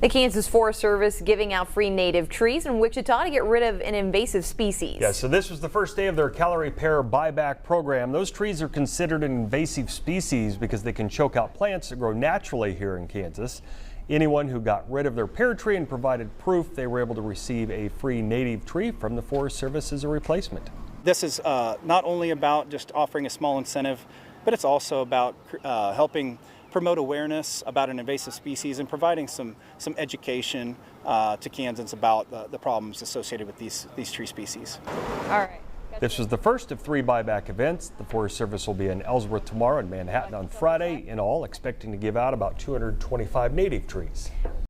The Kansas Forest Service giving out free native trees in Wichita to get rid of an invasive species. Yeah, so this was the first day of their Callery pear buyback program. Those trees are considered an invasive species because they can choke out plants that grow naturally here in Kansas. Anyone who got rid of their pear tree and provided proof they were able to receive a free native tree from the Forest Service as a replacement. This is not only about just offering a small incentive, but it's also about helping promote awareness about an invasive species and providing some education to Kansans about the problems associated with these tree species. All right. This was the first of 3 buyback events. The Forest Service will be in Ellsworth tomorrow and Manhattan on Friday. In all, expecting to give out about 225 native trees.